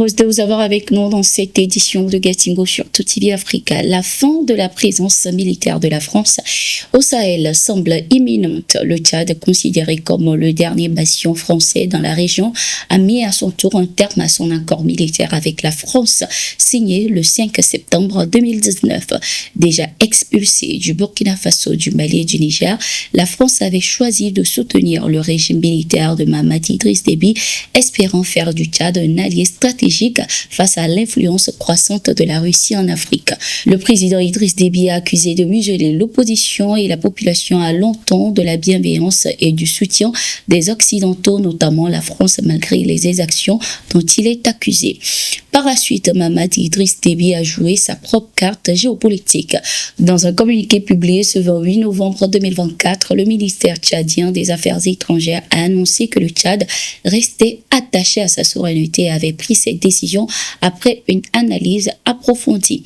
heureuse de vous avoir avec nous dans cette édition de Gatingo sur Tout TV Africa. La fin de la présence militaire de la France au Sahel semble imminente. Le Tchad, considéré comme le dernier bastion français dans la région, a mis à son tour un terme à son accord militaire avec la France, signé le 5 septembre 2019. Déjà expulsé du Burkina Faso, du Mali et du Niger, la France avait choisi de soutenir le régime militaire de Mahamat Idriss Déby, espérant faire du Tchad un allié stratégique face à l'influence croissante de la Russie en Afrique. Le président Idriss Déby a accusé de museler l'opposition et la population a longtemps de la bienveillance et du soutien des Occidentaux, notamment la France, malgré les exactions dont il est accusé. Par la suite, Mahamat Idriss Déby a joué sa propre carte géopolitique. Dans un communiqué publié ce 28 novembre 2024, le ministère tchadien des Affaires étrangères a annoncé que le Tchad restait attaché à sa souveraineté et avait pris cette décision après une analyse approfondie.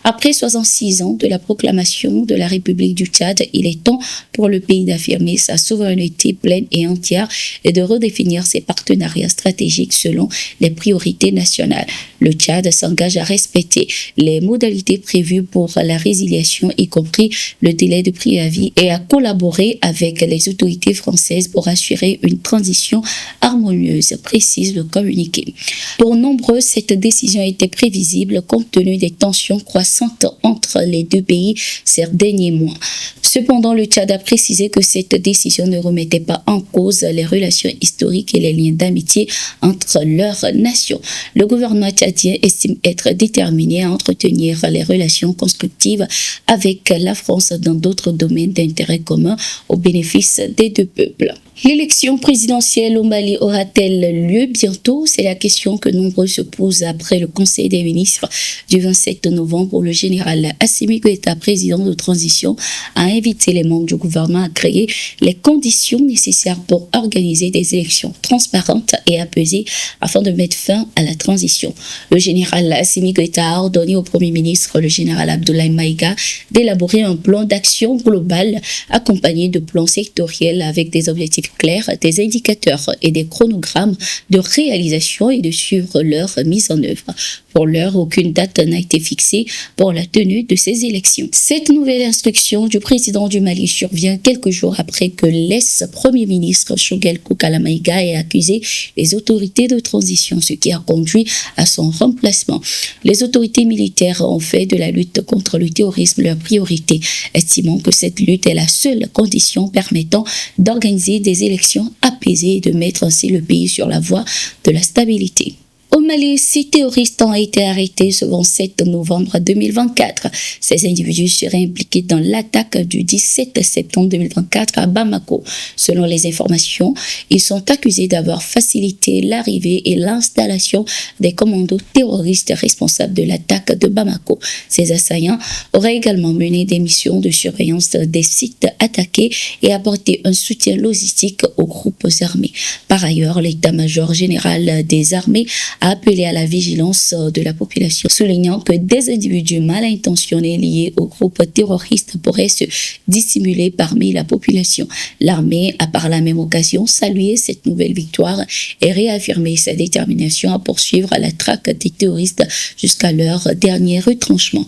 Après 66 ans de la proclamation de la République du Tchad, il est temps pour le pays d'affirmer sa souveraineté pleine et entière et de redéfinir ses partenariats stratégiques selon les priorités nationales. Le Tchad s'engage à respecter les modalités prévues pour la résiliation, y compris le délai de préavis, et à collaborer avec les autorités françaises pour assurer une transition harmonieuse, précise le communiqué. Pour nombreux, cette décision était prévisible compte tenu des tensions croissantes entre les deux pays ces derniers mois. Cependant, le Tchad a précisé que cette décision ne remettait pas en cause les relations historiques et les liens d'amitié entre leurs nations. Le gouvernement tchadien estime être déterminé à entretenir les relations constructives avec la France dans d'autres domaines d'intérêt commun au bénéfice des deux peuples. L'élection présidentielle au Mali aura-t-elle lieu bientôt? C'est la question que nombreux se posent après le Conseil des ministres du 27 novembre où le général Assimi Goïta, président de transition, a invité les membres du gouvernement à créer les conditions nécessaires pour organiser des élections transparentes et apaisées afin de mettre fin à la transition. Le général Assimi Goïta a ordonné au Premier ministre, le général Abdoulaye Maïga, d'élaborer un plan d'action global accompagné de plans sectoriels avec des objectifs clairs, des indicateurs et des chronogrammes de réalisation et de suivre leur mise en œuvre. Pour l'heure, aucune date n'a été fixée pour la tenue de ces élections. Cette nouvelle instruction du président du Mali survient quelques jours après que l'ex-premier ministre Choguel Koukala Maïga ait accusé les autorités de transition, ce qui a conduit à son remplacement. Les autorités militaires ont fait de la lutte contre le terrorisme leur priorité, estimant que cette lutte est la seule condition permettant d'organiser des élections apaisées et de mettre ainsi le pays sur la voie de la stabilité. Au Mali, 6 terroristes ont été arrêtés ce 27 novembre 2024. Ces individus seraient impliqués dans l'attaque du 17 septembre 2024 à Bamako. Selon les informations, ils sont accusés d'avoir facilité l'arrivée et l'installation des commandos terroristes responsables de l'attaque de Bamako. Ces assaillants auraient également mené des missions de surveillance des sites attaqués et apporté un soutien logistique aux groupes armés. Par ailleurs, l'état-major général des armées a appelé à la vigilance de la population, soulignant que des individus mal intentionnés liés au groupe terroriste pourraient se dissimuler parmi la population. L'armée a par la même occasion salué cette nouvelle victoire et réaffirmé sa détermination à poursuivre la traque des terroristes jusqu'à leur dernier retranchement.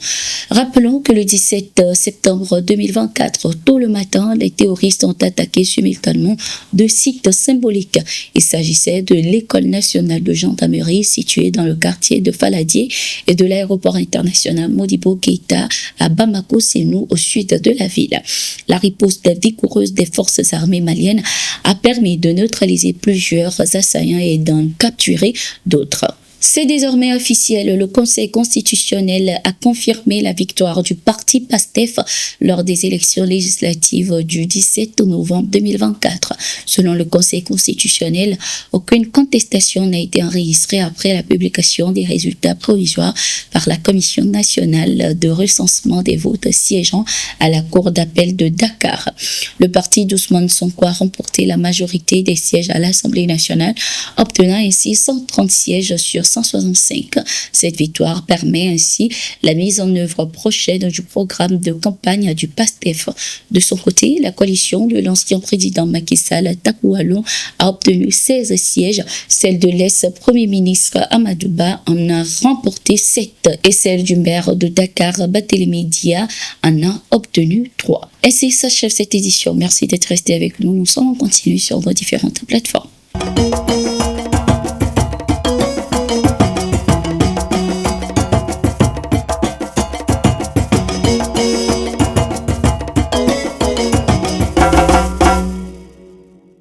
Rappelons que le 17 septembre 2024, tôt le matin, les terroristes ont attaqué simultanément 2 sites symboliques. Il s'agissait de l'École nationale de gendarmerie situé dans le quartier de Faladier et de l'aéroport international Modibo Keïta à Bamako-Sénou au sud de la ville. La riposte vigoureuse des forces armées maliennes a permis de neutraliser plusieurs assaillants et d'en capturer d'autres. C'est désormais officiel, le Conseil constitutionnel a confirmé la victoire du parti PASTEF lors des élections législatives du 17 novembre 2024. Selon le Conseil constitutionnel, aucune contestation n'a été enregistrée après la publication des résultats provisoires par la Commission nationale de recensement des votes siégeant à la Cour d'appel de Dakar. Le parti d'Ousmane Sonko a remporté la majorité des sièges à l'Assemblée nationale, obtenant ainsi 130 sièges sur 165. Cette victoire permet ainsi la mise en œuvre prochaine du programme de campagne du PASTEF. De son côté, la coalition de l'ancien président Macky Sall, Takoualon, a obtenu 16 sièges. Celle de l'ex-premier ministre Amadou Ba en a remporté 7 et celle du maire de Dakar, Barthélémy Dia, en a obtenu 3. Ainsi s'achève cette édition. Merci d'être resté avec nous. Nous sommes en continu sur vos différentes plateformes.